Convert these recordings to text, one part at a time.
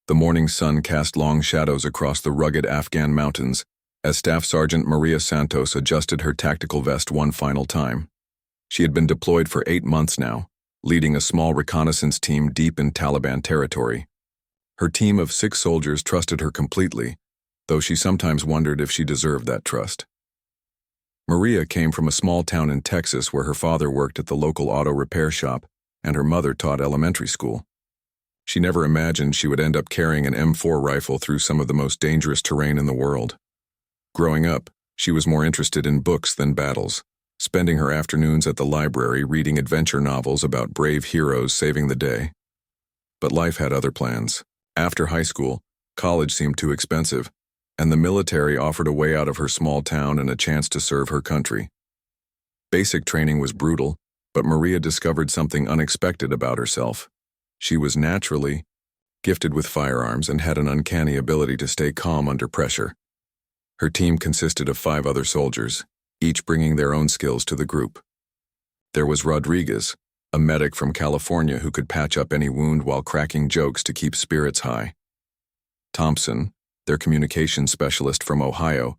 The morning sun cast long shadows across the rugged Afghan mountains as Staff Sergeant Maria Santos adjusted her tactical vest one final time. She had been deployed for 8 months now, leading a small reconnaissance team deep in Taliban territory. Her team of 6 soldiers trusted her completely, though she sometimes wondered if she deserved that trust. Maria came from a small town in Texas where her father worked at the local auto repair shop and her mother taught elementary school. She never imagined she would end up carrying an M24 rifle through some of the most dangerous terrain in the world. Growing up, she was more interested in books than battles, spending her afternoons at the library reading adventure novels about brave heroes saving the day. But life had other plans. After high school, college seemed too expensive, and the military offered a way out of her small town and a chance to serve her country. Basic training was brutal, but Maria discovered something unexpected about herself. She was naturally gifted with firearms and had an uncanny ability to stay calm under pressure. Her team consisted of 5 other soldiers, each bringing their own skills to the group. There was Rodriguez, a medic from California who could patch up any wound while cracking jokes to keep spirits high. Thompson, their communications specialist from Ohio,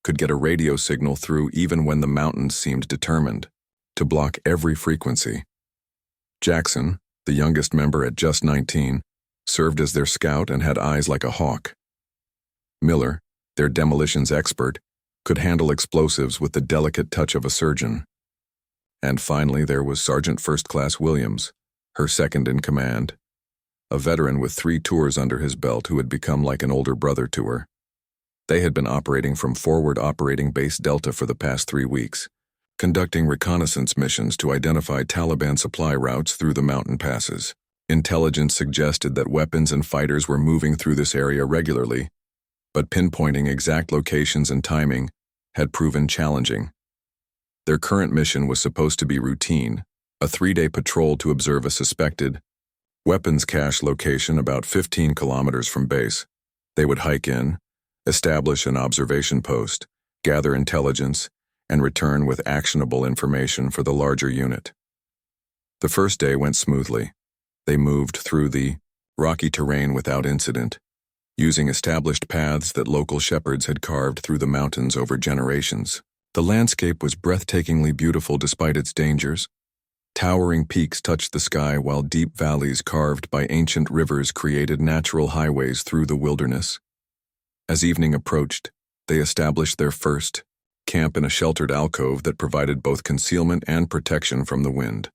could get a radio signal through even when the mountains seemed determined to block every frequency. Jackson, the youngest member at just 19, served as their scout and had eyes like a hawk. Miller, their demolitions expert, could handle explosives with the delicate touch of a surgeon. And finally, there was Sergeant First Class Williams, her second in command, a veteran with 3 tours under his belt who had become like an older brother to her. They had been operating from Forward Operating Base Delta for the past 3 weeks, conducting reconnaissance missions to identify Taliban supply routes through the mountain passes. Intelligence suggested that weapons and fighters were moving through this area regularly, but pinpointing exact locations and timing had proven challenging. Their current mission was supposed to be routine, a 3-day patrol to observe a suspected weapons cache location about 15 kilometers from base. They would hike in, establish an observation post, gather intelligence, and return with actionable information for the larger unit. The first day went smoothly. They moved through the rocky terrain without incident, using established paths that local shepherds had carved through the mountains over generations. The landscape was breathtakingly beautiful despite its dangers. Towering peaks touched the sky while deep valleys carved by ancient rivers created natural highways through the wilderness. As evening approached, they established their first camp in a sheltered alcove that provided both concealment and protection from the wind.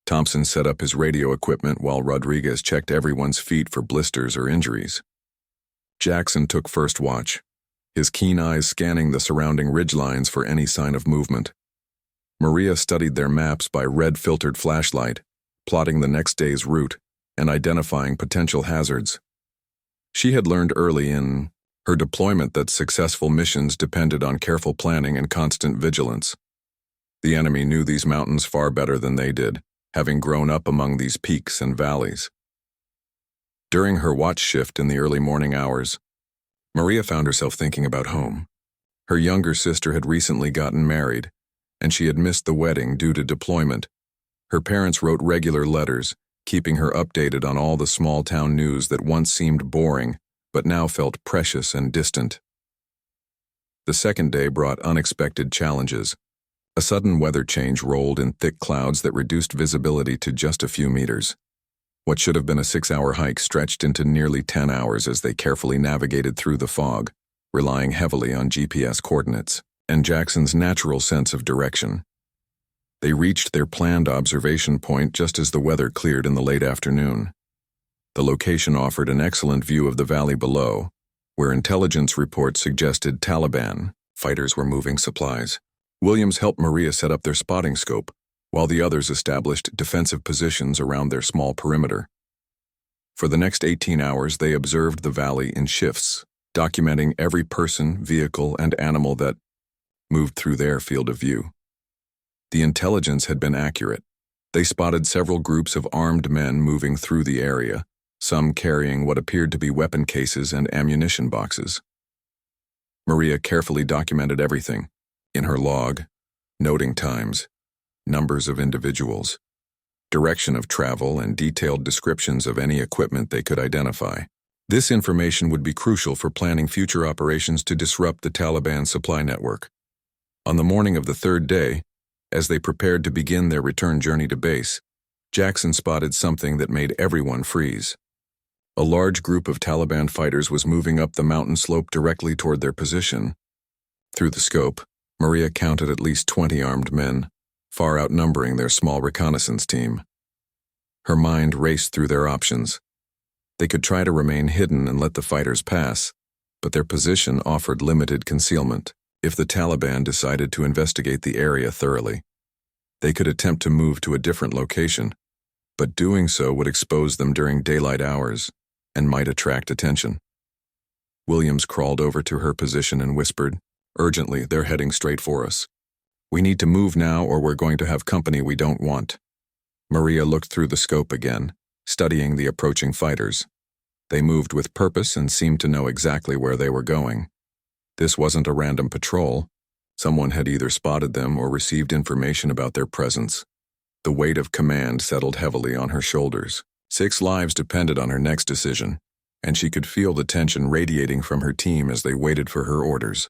Thompson set up his radio equipment while Rodriguez checked everyone's feet for blisters or injuries. Jackson took first watch, his keen eyes scanning the surrounding ridgelines for any sign of movement. Maria studied their maps by red-filtered flashlight, plotting the next day's route and identifying potential hazards. She had learned early in her deployment that successful missions depended on careful planning and constant vigilance. The enemy knew these mountains far better than they did, having grown up among these peaks and valleys. During her watch shift in the early morning hours, Maria found herself thinking about home. Her younger sister had recently gotten married, and she had missed the wedding due to deployment. Her parents wrote regular letters, keeping her updated on all the small-town news that once seemed boring, but now felt precious and distant. The second day brought unexpected challenges. A sudden weather change rolled in thick clouds that reduced visibility to just a few meters. What should have been a 6-hour hike stretched into nearly 10 hours as they carefully navigated through the fog, relying heavily on GPS coordinates and Jackson's natural sense of direction. They reached their planned observation point just as the weather cleared in the late afternoon. The location offered an excellent view of the valley below, where intelligence reports suggested Taliban fighters were moving supplies. Williams helped Maria set up their spotting scope, while the others established defensive positions around their small perimeter. For the next 18 hours, they observed the valley in shifts, documenting every person, vehicle, and animal that moved through their field of view. The intelligence had been accurate. They spotted several groups of armed men moving through the area, some carrying what appeared to be weapon cases and ammunition boxes. Maria carefully documented everything in her log, noting times, numbers of individuals, direction of travel, and detailed descriptions of any equipment they could identify. This information would be crucial for planning future operations to disrupt the Taliban supply network. On the morning of the third day, as they prepared to begin their return journey to base, Jackson spotted something that made everyone freeze. A large group of Taliban fighters was moving up the mountain slope directly toward their position. Through the scope, Maria counted at least 20 armed men, far outnumbering their small reconnaissance team. Her mind raced through their options. They could try to remain hidden and let the fighters pass, but their position offered limited concealment. If the Taliban decided to investigate the area thoroughly, they could attempt to move to a different location, but doing so would expose them during daylight hours and might attract attention. Williams crawled over to her position and whispered, "Urgently, they're heading straight for us. We need to move now or we're going to have company we don't want." Maria looked through the scope again, studying the approaching fighters. They moved with purpose and seemed to know exactly where they were going. This wasn't a random patrol. Someone had either spotted them or received information about their presence. The weight of command settled heavily on her shoulders. 6 lives depended on her next decision, and she could feel the tension radiating from her team as they waited for her orders.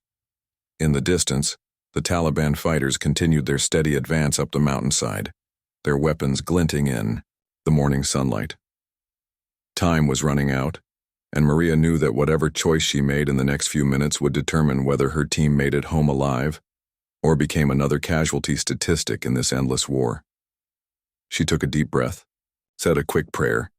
In the distance, the Taliban fighters continued their steady advance up the mountainside, their weapons glinting in the morning sunlight. Time was running out, and Maria knew that whatever choice she made in the next few minutes would determine whether her team made it home alive or became another casualty statistic in this endless war. She took a deep breath, said a quick prayer,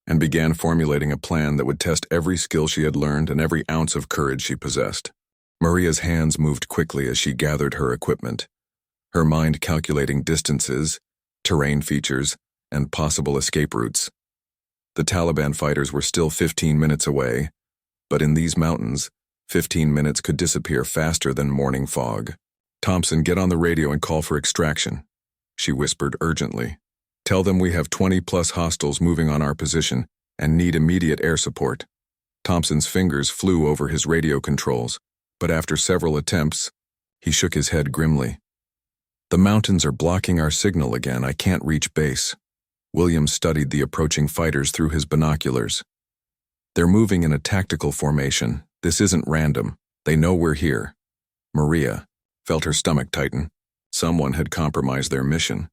and began formulating a plan that would test every skill she had learned and every ounce of courage she possessed. Maria's hands moved quickly as she gathered her equipment, her mind calculating distances, terrain features, and possible escape routes. The Taliban fighters were still 15 minutes away, but in these mountains, 15 minutes could disappear faster than morning fog. "Thompson, get on the radio and call for extraction," she whispered urgently. "Tell them we have 20+ hostiles moving on our position and need immediate air support." Thompson's fingers flew over his radio controls, but after several attempts, he shook his head grimly. "The mountains are blocking our signal again. I can't reach base." Williams studied the approaching fighters through his binoculars. "They're moving in a tactical formation. This isn't random. They know we're here." Maria felt her stomach tighten. Someone had compromised their mission,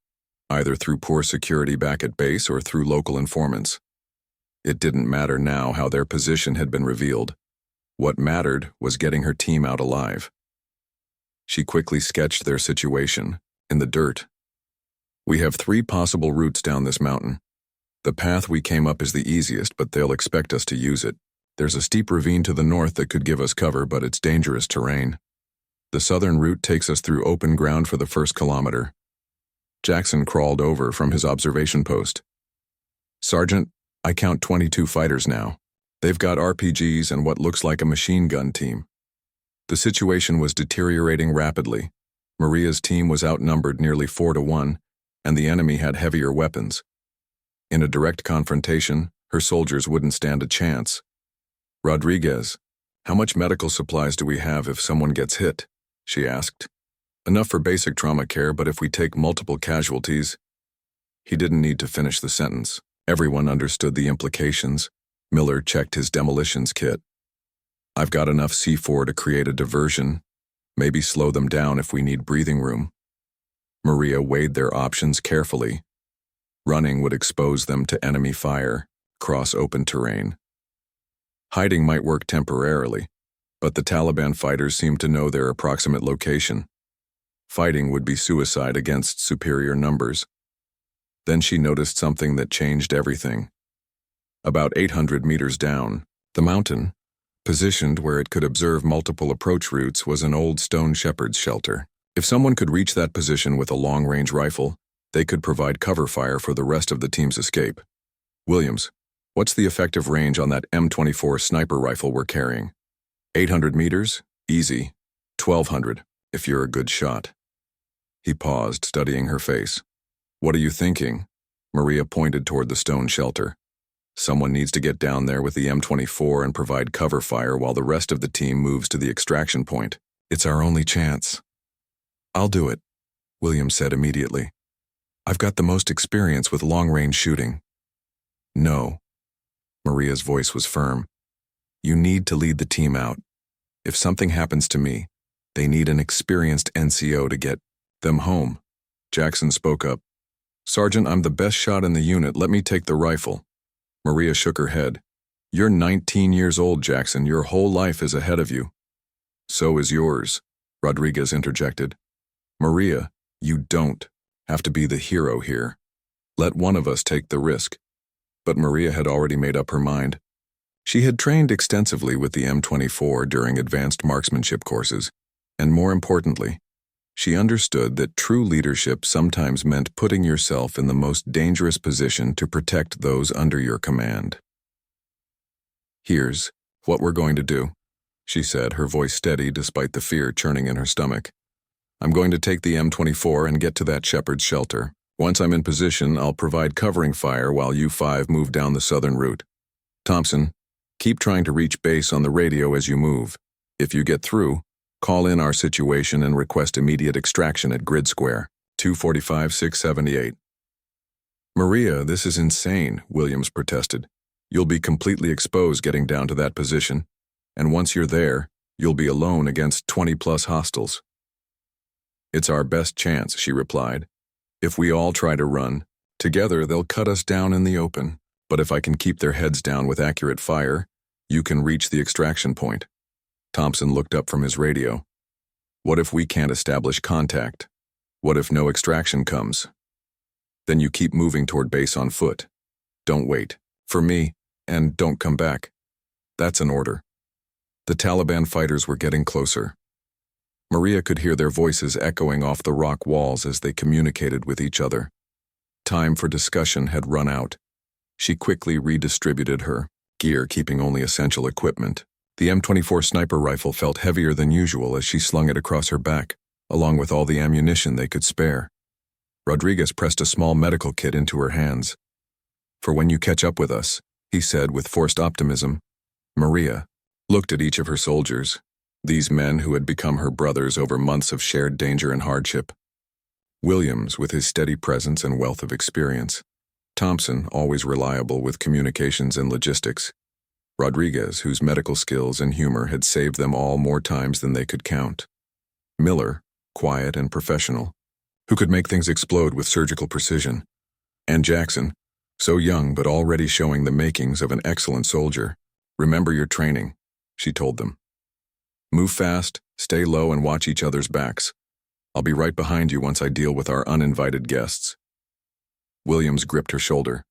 either through poor security back at base or through local informants. It didn't matter now how their position had been revealed. What mattered was getting her team out alive. She quickly sketched their situation, in the dirt. "We have 3 possible routes down this mountain. The path we came up is the easiest, but they'll expect us to use it. There's a steep ravine to the north that could give us cover, but it's dangerous terrain. The southern route takes us through open ground for the first kilometer." Jackson crawled over from his observation post. "Sergeant, I count 22 fighters now. They've got RPGs and what looks like a machine gun team." The situation was deteriorating rapidly. Maria's team was outnumbered nearly 4-1, and the enemy had heavier weapons. In a direct confrontation, her soldiers wouldn't stand a chance. "Rodriguez, how much medical supplies do we have if someone gets hit?" she asked. "Enough for basic trauma care, but if we take multiple casualties..." He didn't need to finish the sentence. Everyone understood the implications. Miller checked his demolitions kit. "I've got enough C4 to create a diversion, maybe slow them down if we need breathing room." Maria weighed their options carefully. Running would expose them to enemy fire, cross open terrain. Hiding might work temporarily, but the Taliban fighters seemed to know their approximate location. Fighting would be suicide against superior numbers. Then she noticed something that changed everything. About 800 meters down, the mountain, positioned where it could observe multiple approach routes, was an old stone shepherd's shelter. If someone could reach that position with a long-range rifle, they could provide cover fire for the rest of the team's escape. "Williams, what's the effective range on that M24 sniper rifle we're carrying?" 800 meters? Easy. 1,200, if you're a good shot." He paused, studying her face. "What are you thinking?" Maria pointed toward the stone shelter. "Someone needs to get down there with the M24 and provide cover fire while the rest of the team moves to the extraction point. It's our only chance." "I'll do it," Williams said immediately. "I've got the most experience with long-range shooting." "No." Maria's voice was firm. You need to lead the team out. If something happens to me, they need an experienced NCO to get them home." Jackson spoke up. "Sergeant, I'm the best shot in the unit. Let me take the rifle." Maria shook her head. "You're 19 years old, Jackson. Your whole life is ahead of you." "So is yours," Rodriguez interjected. "Maria, you don't have to be the hero here. Let one of us take the risk." But Maria had already made up her mind. She had trained extensively with the M24 during advanced marksmanship courses, and more importantly, she understood that true leadership sometimes meant putting yourself in the most dangerous position to protect those under your command. "Here's what we're going to do," she said, her voice steady despite the fear churning in her stomach. "I'm going to take the M24 and get to that shepherd's shelter. Once I'm in position, I'll provide covering fire while you five move down the southern route. Thompson, keep trying to reach base on the radio as you move. If you get through, call in our situation and request immediate extraction at Grid Square, 245-678. "Maria, this is insane," Williams protested. "You'll be completely exposed getting down to that position, and once you're there, you'll be alone against 20-plus hostiles." "It's our best chance," she replied. "If we all try to run, together they'll cut us down in the open. But if I can keep their heads down with accurate fire, you can reach the extraction point." Thompson looked up from his radio. "What if we can't establish contact? What if no extraction comes?" "Then you keep moving toward base on foot. Don't wait for me, and don't come back." "That's an order." The Taliban fighters were getting closer. Maria could hear their voices echoing off the rock walls as they communicated with each other. Time for discussion had run out. She quickly redistributed her gear, keeping only essential equipment. The M24 sniper rifle felt heavier than usual as she slung it across her back, along with all the ammunition they could spare. Rodriguez pressed a small medical kit into her hands. "For when you catch up with us," he said with forced optimism. Maria looked at each of her soldiers, these men who had become her brothers over months of shared danger and hardship. Williams, with his steady presence and wealth of experience. Thompson, always reliable with communications and logistics. Rodriguez, whose medical skills and humor had saved them all more times than they could count. Miller, quiet and professional, who could make things explode with surgical precision. And Jackson, so young but already showing the makings of an excellent soldier. "Remember your training," she told them. "Move fast, stay low, and watch each other's backs. I'll be right behind you once I deal with our uninvited guests." Williams gripped her shoulder.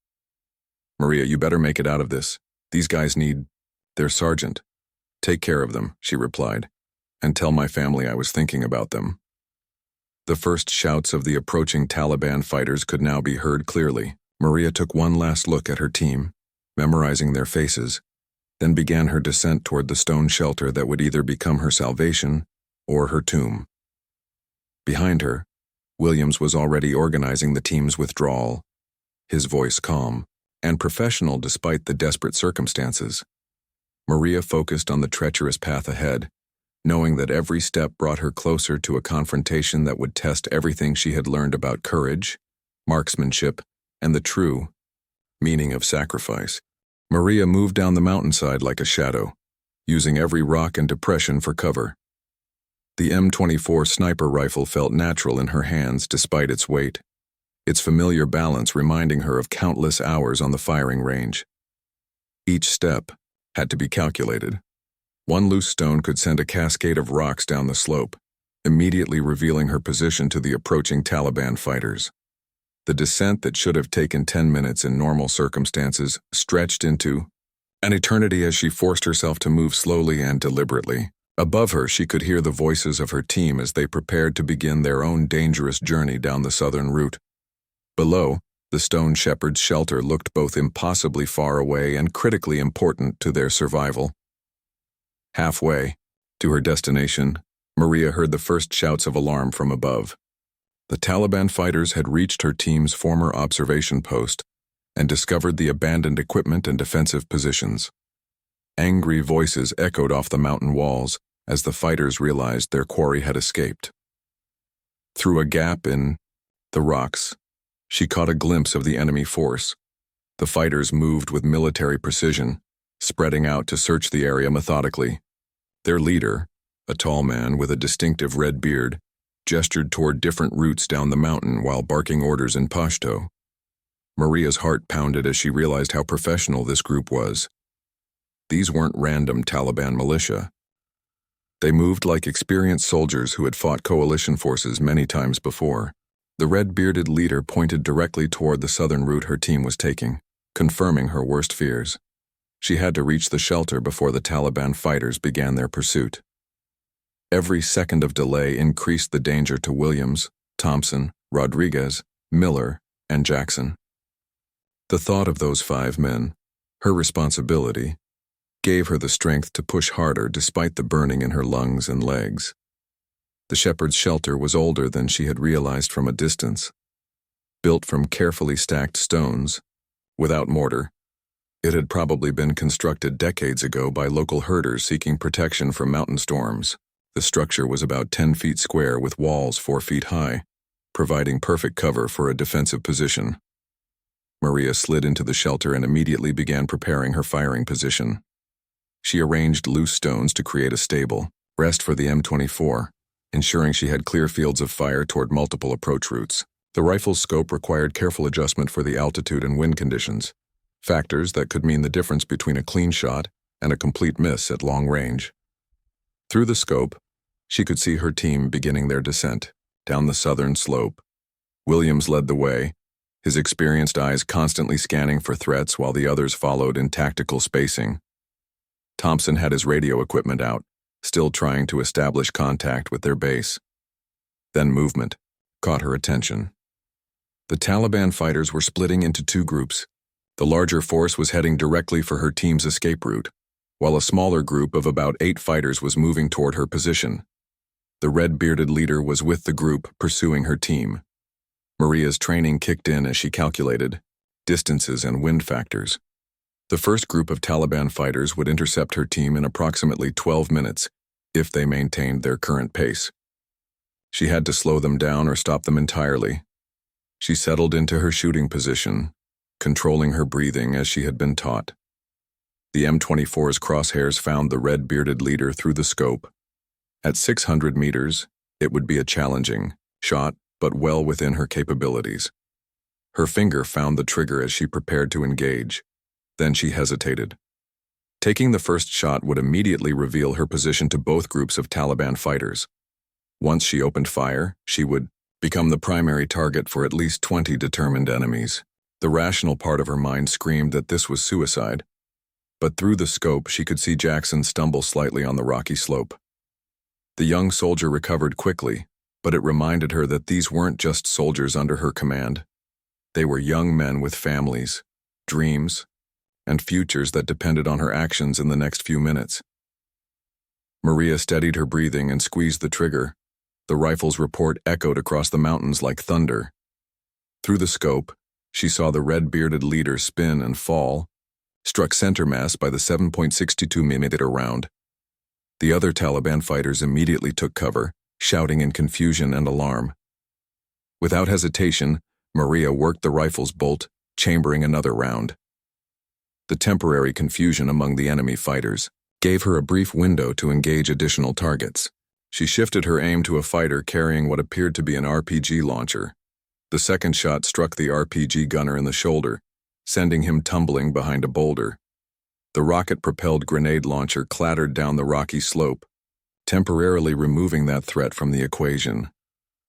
"Maria, you better make it out of this. These guys need their sergeant." "Take care of them," she replied, "and tell my family I was thinking about them." The first shouts of the approaching Taliban fighters could now be heard clearly. Maria took one last look at her team, memorizing their faces, then began her descent toward the stone shelter that would either become her salvation or her tomb. Behind her, Williams was already organizing the team's withdrawal, his voice calm and professional despite the desperate circumstances. Maria focused on the treacherous path ahead, knowing that every step brought her closer to a confrontation that would test everything she had learned about courage, marksmanship, and the true meaning of sacrifice. Maria moved down the mountainside like a shadow, using every rock and depression for cover. The M24 sniper rifle felt natural in her hands despite its weight, its familiar balance reminding her of countless hours on the firing range. Each step had to be calculated. One loose stone could send a cascade of rocks down the slope, immediately revealing her position to the approaching Taliban fighters. The descent that should have taken 10 minutes in normal circumstances stretched into an eternity as she forced herself to move slowly and deliberately. Above her, she could hear the voices of her team as they prepared to begin their own dangerous journey down the southern route. Below, the stone shepherd's shelter looked both impossibly far away and critically important to their survival. Halfway to her destination, Maria heard the first shouts of alarm from above. The Taliban fighters had reached her team's former observation post and discovered the abandoned equipment and defensive positions. Angry voices echoed off the mountain walls as the fighters realized their quarry had escaped. Through a gap in the rocks, she caught a glimpse of the enemy force. The fighters moved with military precision, spreading out to search the area methodically. Their leader, a tall man with a distinctive red beard, gestured toward different routes down the mountain while barking orders in Pashto. Maria's heart pounded as she realized how professional this group was. These weren't random Taliban militia. They moved like experienced soldiers who had fought coalition forces many times before. The red-bearded leader pointed directly toward the southern route her team was taking, confirming her worst fears. She had to reach the shelter before the Taliban fighters began their pursuit. Every second of delay increased the danger to Williams, Thompson, Rodriguez, Miller, and Jackson. The thought of those 5 men, her responsibility, gave her the strength to push harder despite the burning in her lungs and legs. The shepherd's shelter was older than she had realized from a distance. Built from carefully stacked stones, without mortar, it had probably been constructed decades ago by local herders seeking protection from mountain storms. The structure was about 10 feet square with walls 4 feet high, providing perfect cover for a defensive position. Maria slid into the shelter and immediately began preparing her firing position. She arranged loose stones to create a stable rest for the M24, ensuring she had clear fields of fire toward multiple approach routes. The rifle's scope required careful adjustment for the altitude and wind conditions, factors that could mean the difference between a clean shot and a complete miss at long range. Through the scope, she could see her team beginning their descent down the southern slope. Williams led the way, his experienced eyes constantly scanning for threats while the others followed in tactical spacing. Thompson had his radio equipment out, still trying to establish contact with their base. Then movement caught her attention. The Taliban fighters were splitting into 2 groups. The larger force was heading directly for her team's escape route, while a smaller group of about 8 fighters was moving toward her position. The red-bearded leader was with the group pursuing her team. Maria's training kicked in as she calculated distances and wind factors. The first group of Taliban fighters would intercept her team in approximately 12 minutes if they maintained their current pace. She had to slow them down or stop them entirely. She settled into her shooting position, controlling her breathing as she had been taught. The M24's crosshairs found the red-bearded leader through the scope. At 600 meters, it would be a challenging shot, but well within her capabilities. Her finger found the trigger as she prepared to engage. Then she hesitated. Taking the first shot would immediately reveal her position to both groups of Taliban fighters. Once she opened fire, she would become the primary target for at least 20 determined enemies. The rational part of her mind screamed that this was suicide, but through the scope she could see Jackson stumble slightly on the rocky slope. The young soldier recovered quickly, but it reminded her that these weren't just soldiers under her command. They were young men with families, dreams, and futures that depended on her actions in the next few minutes. Maria steadied her breathing and squeezed the trigger. The rifle's report echoed across the mountains like thunder. Through the scope, she saw the red-bearded leader spin and fall, struck center mass by the 7.62mm round. The other Taliban fighters immediately took cover, shouting in confusion and alarm. Without hesitation, Maria worked the rifle's bolt, chambering another round. The temporary confusion among the enemy fighters gave her a brief window to engage additional targets. She shifted her aim to a fighter carrying what appeared to be an RPG launcher. The second shot struck the RPG gunner in the shoulder, sending him tumbling behind a boulder. The rocket-propelled grenade launcher clattered down the rocky slope, temporarily removing that threat from the equation.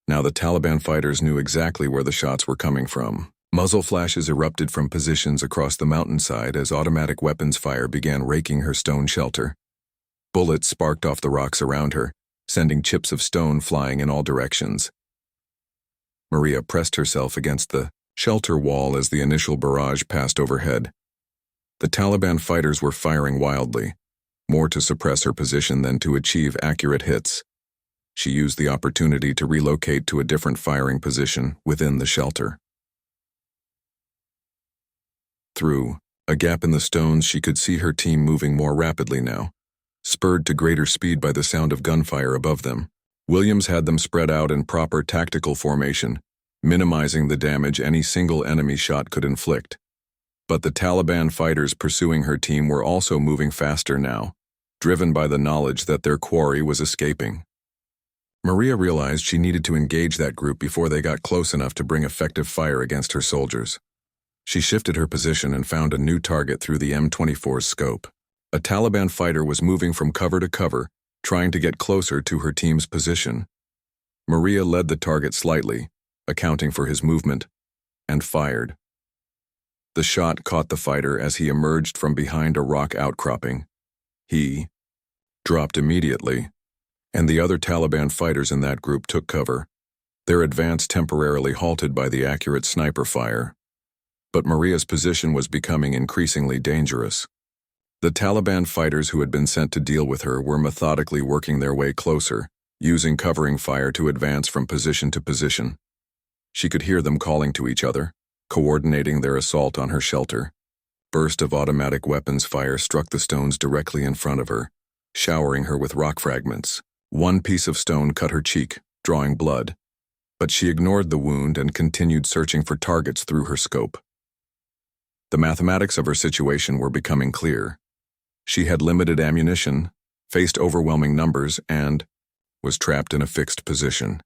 Now the Taliban fighters knew exactly where the shots were coming from. Muzzle flashes erupted from positions across the mountainside as automatic weapons fire began raking her stone shelter. Bullets sparked off the rocks around her, sending chips of stone flying in all directions. Maria pressed herself against the shelter wall as the initial barrage passed overhead. The Taliban fighters were firing wildly, more to suppress her position than to achieve accurate hits. She used the opportunity to relocate to a different firing position within the shelter. Through a gap in the stones, she could see her team moving more rapidly now, spurred to greater speed by the sound of gunfire above them. Williams had them spread out in proper tactical formation, minimizing the damage any single enemy shot could inflict. But the Taliban fighters pursuing her team were also moving faster now, driven by the knowledge that their quarry was escaping. Maria realized she needed to engage that group before they got close enough to bring effective fire against her soldiers. She shifted her position and found a new target through the M24's scope. A Taliban fighter was moving from cover to cover, trying to get closer to her team's position. Maria led the target slightly, accounting for his movement, and fired. The shot caught the fighter as he emerged from behind a rock outcropping. He dropped immediately, and the other Taliban fighters in that group took cover, their advance temporarily halted by the accurate sniper fire. But Maria's position was becoming increasingly dangerous. The Taliban fighters who had been sent to deal with her were methodically working their way closer, using covering fire to advance from position to position. She could hear them calling to each other, coordinating their assault on her shelter. Burst of automatic weapons fire struck the stones directly in front of her, showering her with rock fragments. One piece of stone cut her cheek, drawing blood, but she ignored the wound and continued searching for targets through her scope. The mathematics of her situation were becoming clear. She had limited ammunition, faced overwhelming numbers, and was trapped in a fixed position.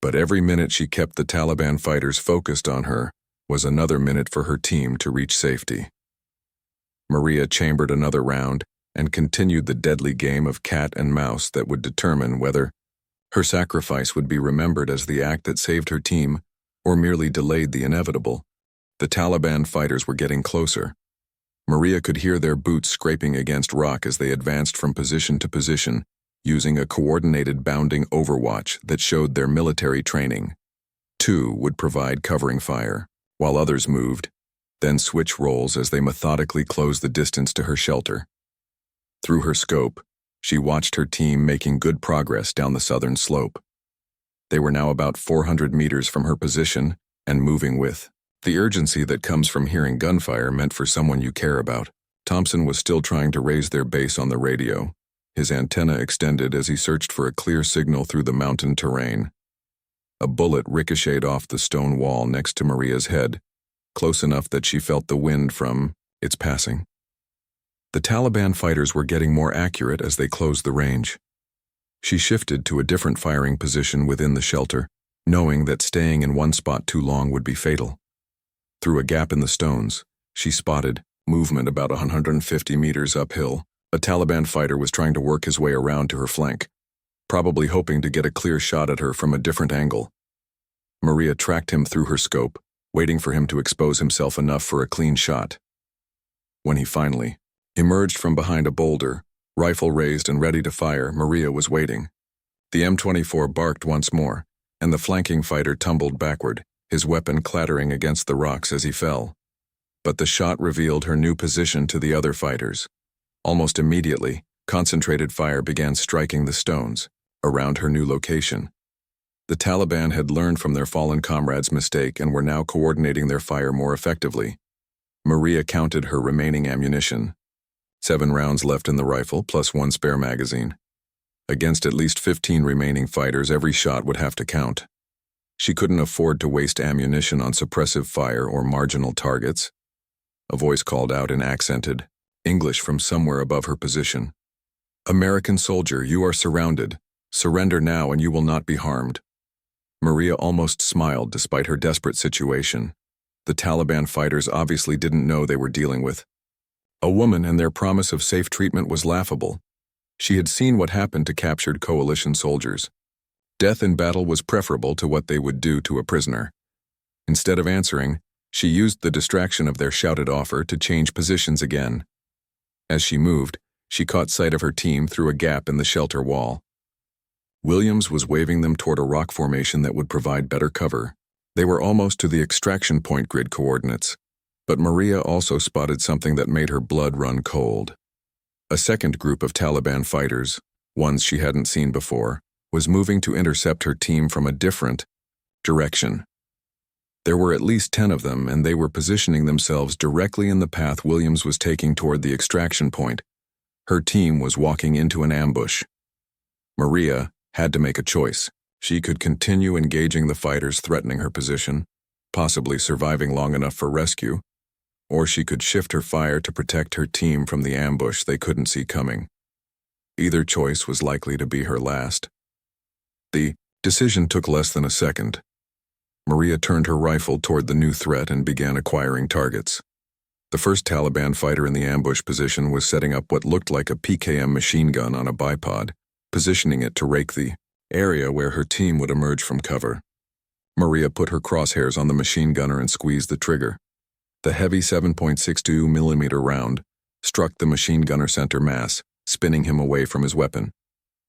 But every minute she kept the Taliban fighters focused on her was another minute for her team to reach safety. Maria chambered another round and continued the deadly game of cat and mouse that would determine whether her sacrifice would be remembered as the act that saved her team or merely delayed the inevitable. The Taliban fighters were getting closer. Maria could hear their boots scraping against rock as they advanced from position to position, using a coordinated bounding overwatch that showed their military training. Two would provide covering fire, while others moved, then switch roles as they methodically closed the distance to her shelter. Through her scope, she watched her team making good progress down the southern slope. They were now about 400 meters from her position and moving with the urgency that comes from hearing gunfire meant for someone you care about. Thompson was still trying to raise their base on the radio, his antenna extended as he searched for a clear signal through the mountain terrain. A bullet ricocheted off the stone wall next to Maria's head, close enough that she felt the wind from its passing. The Taliban fighters were getting more accurate as they closed the range. She shifted to a different firing position within the shelter, knowing that staying in one spot too long would be fatal. Through a gap in the stones, she spotted movement about 150 meters uphill. A Taliban fighter was trying to work his way around to her flank, probably hoping to get a clear shot at her from a different angle. Maria tracked him through her scope, waiting for him to expose himself enough for a clean shot. When he finally emerged from behind a boulder, rifle raised and ready to fire, Maria was waiting. The M24 barked once more, and the flanking fighter tumbled backward, his weapon clattering against the rocks as he fell. But the shot revealed her new position to the other fighters. Almost immediately, concentrated fire began striking the stones around her new location. The Taliban had learned from their fallen comrade's mistake and were now coordinating their fire more effectively. Maria counted her remaining ammunition. 7 rounds left in the rifle, plus 1 spare magazine. Against at least 15 remaining fighters, every shot would have to count. She couldn't afford to waste ammunition on suppressive fire or marginal targets. A voice called out in accented English from somewhere above her position. "American soldier, you are surrounded. Surrender now and you will not be harmed." Maria almost smiled despite her desperate situation. The Taliban fighters obviously didn't know they were dealing with a woman, and their promise of safe treatment was laughable. She had seen what happened to captured coalition soldiers. Death in battle was preferable to what they would do to a prisoner. Instead of answering, she used the distraction of their shouted offer to change positions again. As she moved, she caught sight of her team through a gap in the shelter wall. Williams was waving them toward a rock formation that would provide better cover. They were almost to the extraction point grid coordinates, but Maria also spotted something that made her blood run cold. A second group of Taliban fighters, ones she hadn't seen before, was moving to intercept her team from a different direction. There were at least 10 of them, and they were positioning themselves directly in the path Williams was taking toward the extraction point. Her team was walking into an ambush. Maria had to make a choice. She could continue engaging the fighters threatening her position, possibly surviving long enough for rescue, or she could shift her fire to protect her team from the ambush they couldn't see coming. Either choice was likely to be her last. The decision took less than a second. Maria turned her rifle toward the new threat and began acquiring targets. The first Taliban fighter in the ambush position was setting up what looked like a PKM machine gun on a bipod, positioning it to rake the area where her team would emerge from cover. Maria put her crosshairs on the machine gunner and squeezed the trigger. The heavy 7.62mm round struck the machine gunner center mass, spinning him away from his weapon.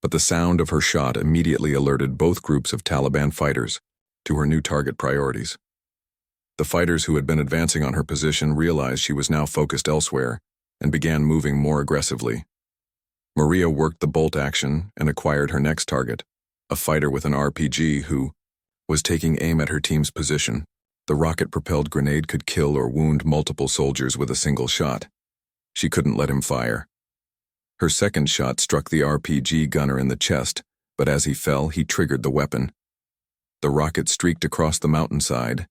But the sound of her shot immediately alerted both groups of Taliban fighters to her new target priorities. The fighters who had been advancing on her position realized she was now focused elsewhere and began moving more aggressively. Maria worked the bolt action and acquired her next target, a fighter with an RPG who was taking aim at her team's position. The rocket-propelled grenade could kill or wound multiple soldiers with a single shot. She couldn't let him fire. Her second shot struck the RPG gunner in the chest, but as he fell, he triggered the weapon. The rocket streaked across the mountainside,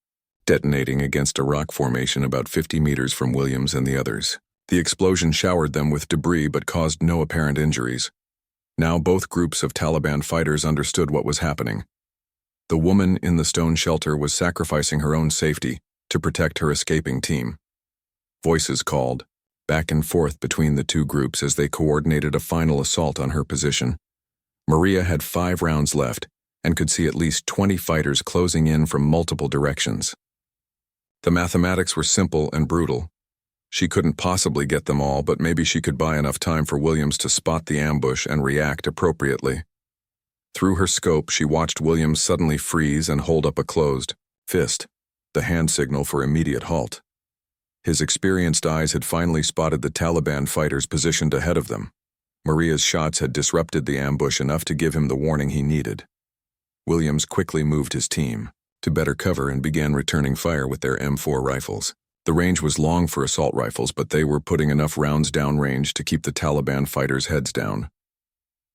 detonating against a rock formation about 50 meters from Williams and the others. The explosion showered them with debris but caused no apparent injuries. Now both groups of Taliban fighters understood what was happening. The woman in the stone shelter was sacrificing her own safety to protect her escaping team. Voices called back and forth between the two groups as they coordinated a final assault on her position. Maria had 5 rounds left and could see at least 20 fighters closing in from multiple directions. The mathematics were simple and brutal. She couldn't possibly get them all, but maybe she could buy enough time for Williams to spot the ambush and react appropriately. Through her scope, she watched Williams suddenly freeze and hold up a closed fist, the hand signal for immediate halt. His experienced eyes had finally spotted the Taliban fighters positioned ahead of them. Maria's shots had disrupted the ambush enough to give him the warning he needed. Williams quickly moved his team to better cover and began returning fire with their M4 rifles. The range was long for assault rifles, but they were putting enough rounds downrange to keep the Taliban fighters' heads down.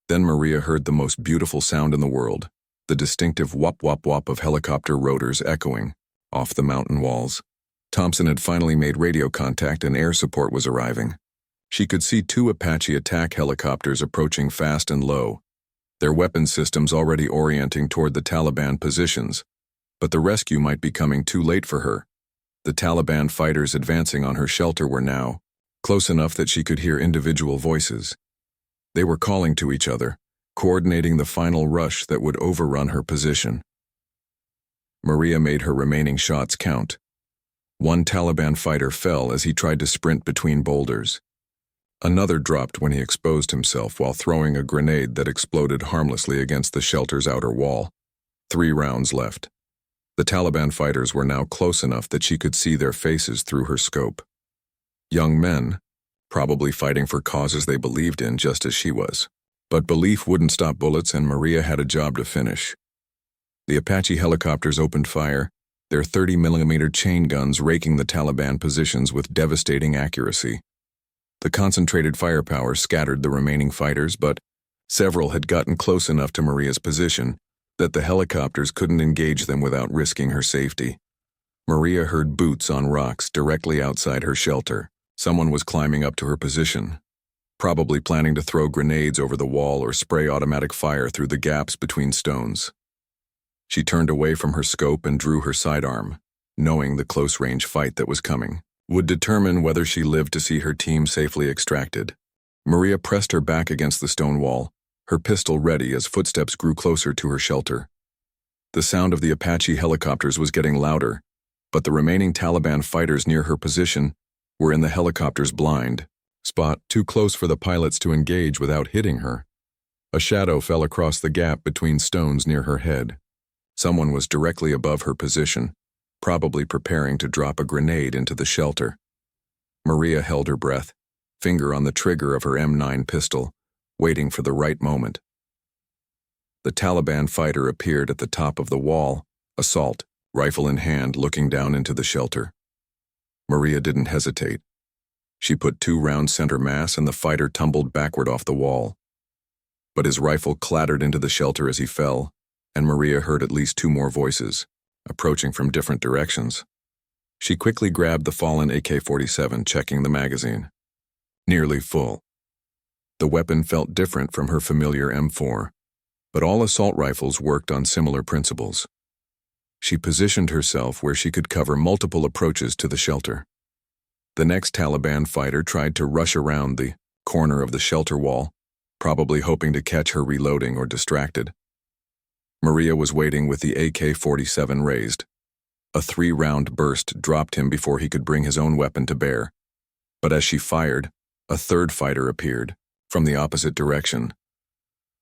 Then Maria heard the most beautiful sound in the world, the distinctive whop-whop-whop of helicopter rotors echoing off the mountain walls. Thompson had finally made radio contact and air support was arriving. She could see 2 Apache attack helicopters approaching fast and low, their weapon systems already orienting toward the Taliban positions. But the rescue might be coming too late for her. The Taliban fighters advancing on her shelter were now close enough that she could hear individual voices. They were calling to each other, coordinating the final rush that would overrun her position. Maria made her remaining shots count. 1 Taliban fighter fell as he tried to sprint between boulders. Another dropped when he exposed himself while throwing a grenade that exploded harmlessly against the shelter's outer wall. 3 rounds left. The Taliban fighters were now close enough that she could see their faces through her scope. Young men, probably fighting for causes they believed in just as she was. But belief wouldn't stop bullets, and Maria had a job to finish. The Apache helicopters opened fire, their 30mm chain guns raking the Taliban positions with devastating accuracy. The concentrated firepower scattered the remaining fighters, but several had gotten close enough to Maria's position that the helicopters couldn't engage them without risking her safety. Maria heard boots on rocks directly outside her shelter. Someone was climbing up to her position, probably planning to throw grenades over the wall or spray automatic fire through the gaps between stones. She turned away from her scope and drew her sidearm, knowing the close-range fight that was coming would determine whether she lived to see her team safely extracted. Maria pressed her back against the stone wall, her pistol ready as footsteps grew closer to her shelter. The sound of the Apache helicopters was getting louder, but the remaining Taliban fighters near her position were in the helicopter's blind spot, too close for the pilots to engage without hitting her. A shadow fell across the gap between stones near her head. Someone was directly above her position, probably preparing to drop a grenade into the shelter. Maria held her breath, finger on the trigger of her M9 pistol, waiting for the right moment. The Taliban fighter appeared at the top of the wall, assault, rifle in hand, looking down into the shelter. Maria didn't hesitate. She put 2 rounds center mass and the fighter tumbled backward off the wall. But his rifle clattered into the shelter as he fell, and Maria heard at least 2 more voices, approaching from different directions. She quickly grabbed the fallen AK-47, checking the magazine. Nearly full. The weapon felt different from her familiar M4, but all assault rifles worked on similar principles. She positioned herself where she could cover multiple approaches to the shelter. The next Taliban fighter tried to rush around the corner of the shelter wall, probably hoping to catch her reloading or distracted. Maria was waiting with the AK-47 raised. A 3-round burst dropped him before he could bring his own weapon to bear. But as she fired, a third fighter appeared, from the opposite direction.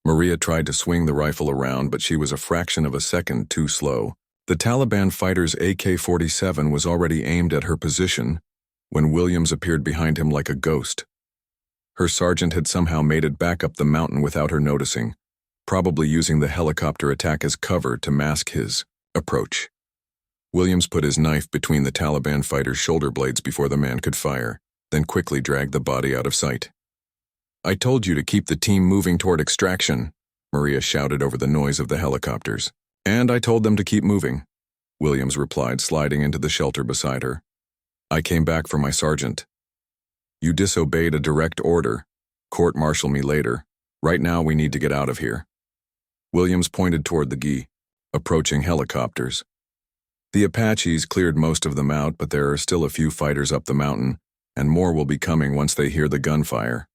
Maria tried to swing the rifle around, but she was a fraction of a second too slow. The Taliban fighter's AK-47 was already aimed at her position when Williams appeared behind him like a ghost. Her sergeant had somehow made it back up the mountain without her noticing, probably using the helicopter attack as cover to mask his approach. Williams put his knife between the Taliban fighter's shoulder blades before the man could fire, then quickly dragged the body out of sight. "I told you to keep the team moving toward extraction," Maria shouted over the noise of the helicopters. "And I told them to keep moving," Williams replied, sliding into the shelter beside her. "I came back for my sergeant." "You disobeyed a direct order. Court-martial me later. Right now we need to get out of here." Williams pointed toward the GI, approaching helicopters. The Apaches cleared most of them out, but there are still a few fighters up the mountain, and more will be coming once they hear the gunfire.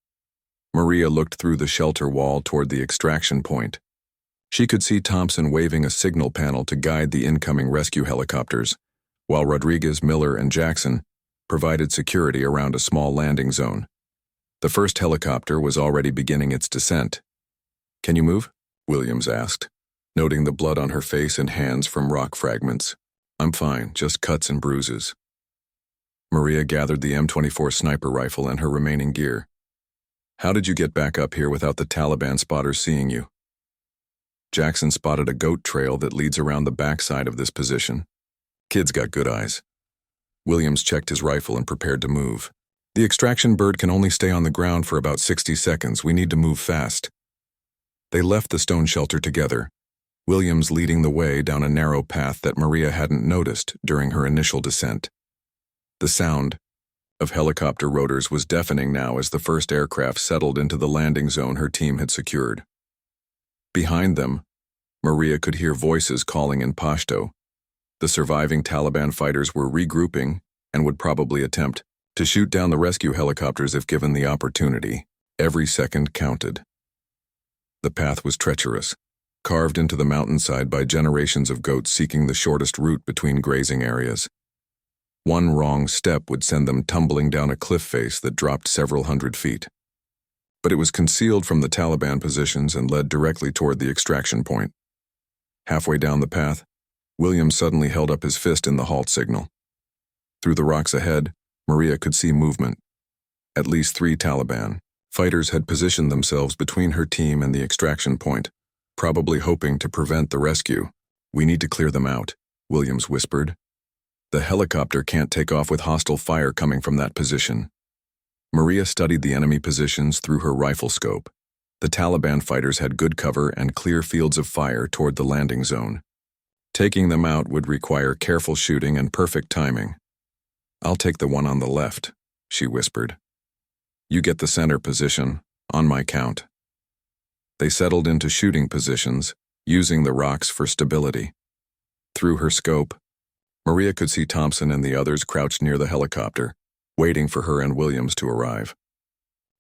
Maria looked through the shelter wall toward the extraction point. She could see Thompson waving a signal panel to guide the incoming rescue helicopters, while Rodriguez, Miller, and Jackson provided security around a small landing zone. The first helicopter was already beginning its descent. "Can you move?" Williams asked, noting the blood on her face and hands from rock fragments. "I'm fine, just cuts and bruises." Maria gathered the M24 sniper rifle and her remaining gear. "How did you get back up here without the Taliban spotters seeing you?" Jackson spotted a goat trail that leads around the backside of this position. "Kid's got good eyes." Williams checked his rifle and prepared to move. "The extraction bird can only stay on the ground for about 60 seconds. We need to move fast." They left the stone shelter together, Williams leading the way down a narrow path that Maria hadn't noticed during her initial descent. The sound of helicopter rotors was deafening now as the first aircraft settled into the landing zone her team had secured. Behind them, Maria could hear voices calling in Pashto. The surviving Taliban fighters were regrouping and would probably attempt to shoot down the rescue helicopters if given the opportunity. Every second counted. The path was treacherous, carved into the mountainside by generations of goats seeking the shortest route between grazing areas. One wrong step would send them tumbling down a cliff face that dropped several hundred feet. But it was concealed from the Taliban positions and led directly toward the extraction point. Halfway down the path, Williams suddenly held up his fist in the halt signal. Through the rocks ahead, Maria could see movement. At least 3 Taliban fighters had positioned themselves between her team and the extraction point, probably hoping to prevent the rescue. "We need to clear them out," Williams whispered. "The helicopter can't take off with hostile fire coming from that position." Maria studied the enemy positions through her rifle scope. The Taliban fighters had good cover and clear fields of fire toward the landing zone. Taking them out would require careful shooting and perfect timing. "I'll take the one on the left," she whispered. "You get the center position, on my count." They settled into shooting positions, using the rocks for stability. Through her scope, Maria could see Thompson and the others crouched near the helicopter, waiting for her and Williams to arrive.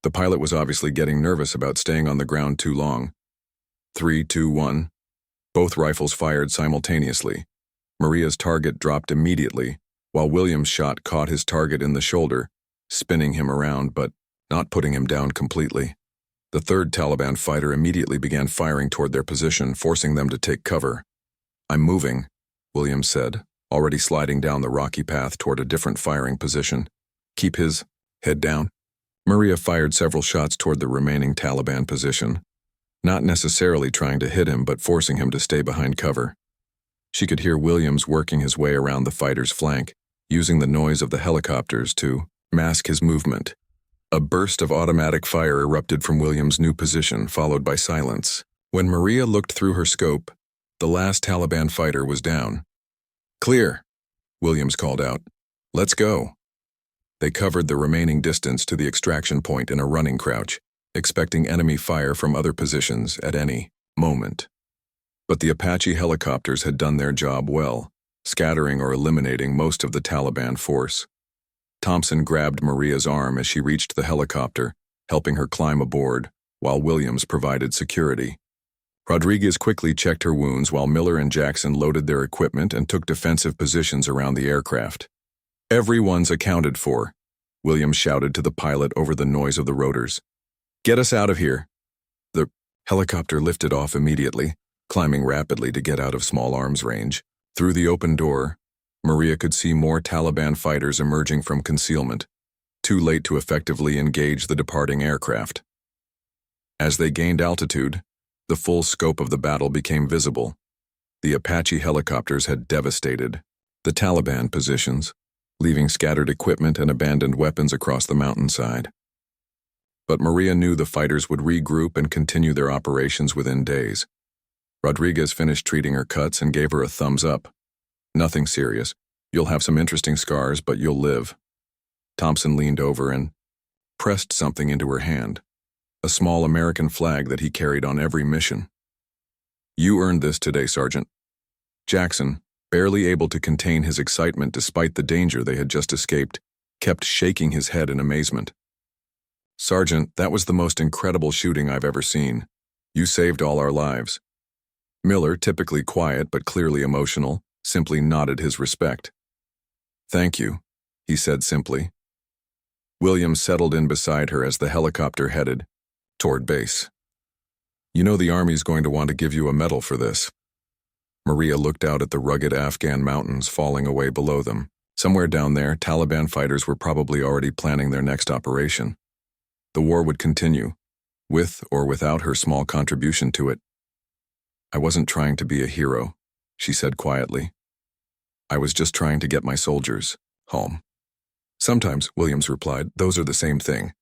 The pilot was obviously getting nervous about staying on the ground too long. 3, 2, 1. Both rifles fired simultaneously. Maria's target dropped immediately, while Williams' shot caught his target in the shoulder, spinning him around but not putting him down completely. The third Taliban fighter immediately began firing toward their position, forcing them to take cover. "I'm moving," Williams said, already sliding down the rocky path toward a different firing position. "Keep his head down." Maria fired several shots toward the remaining Taliban position, not necessarily trying to hit him but forcing him to stay behind cover. She could hear Williams working his way around the fighter's flank, using the noise of the helicopters to mask his movement. A burst of automatic fire erupted from Williams' new position, followed by silence. When Maria looked through her scope, the last Taliban fighter was down. "Clear," Williams called out. Let's go. They covered the remaining distance to the extraction point in a running crouch, expecting enemy fire from other positions at any moment. But the Apache helicopters had done their job well, scattering or eliminating most of the Taliban force. Thompson grabbed Maria's arm as she reached the helicopter, helping her climb aboard, while Williams provided security. Rodriguez quickly checked her wounds while Miller and Jackson loaded their equipment and took defensive positions around the aircraft. "Everyone's accounted for," Williams shouted to the pilot over the noise of the rotors. "Get us out of here." The helicopter lifted off immediately, climbing rapidly to get out of small arms range. Through the open door, Maria could see more Taliban fighters emerging from concealment, too late to effectively engage the departing aircraft. As they gained altitude, the full scope of the battle became visible. The Apache helicopters had devastated the Taliban positions, leaving scattered equipment and abandoned weapons across the mountainside. But Maria knew the fighters would regroup and continue their operations within days. Rodriguez finished treating her cuts and gave her a thumbs up. "Nothing serious. You'll have some interesting scars, but you'll live." Thompson leaned over and pressed something into her hand, a small American flag that he carried on every mission. "You earned this today, Sergeant." Jackson, barely able to contain his excitement despite the danger they had just escaped, kept shaking his head in amazement. "Sergeant, that was the most incredible shooting I've ever seen. You saved all our lives." Miller, typically quiet but clearly emotional, simply nodded his respect. "Thank you," he said simply. Williams settled in beside her as the helicopter headed toward base. "You know the Army's going to want to give you a medal for this." Maria looked out at the rugged Afghan mountains falling away below them. Somewhere down there, Taliban fighters were probably already planning their next operation. The war would continue, with or without her small contribution to it. "I wasn't trying to be a hero," she said quietly. "I was just trying to get my soldiers home." "Sometimes," Williams replied, "those are the same thing."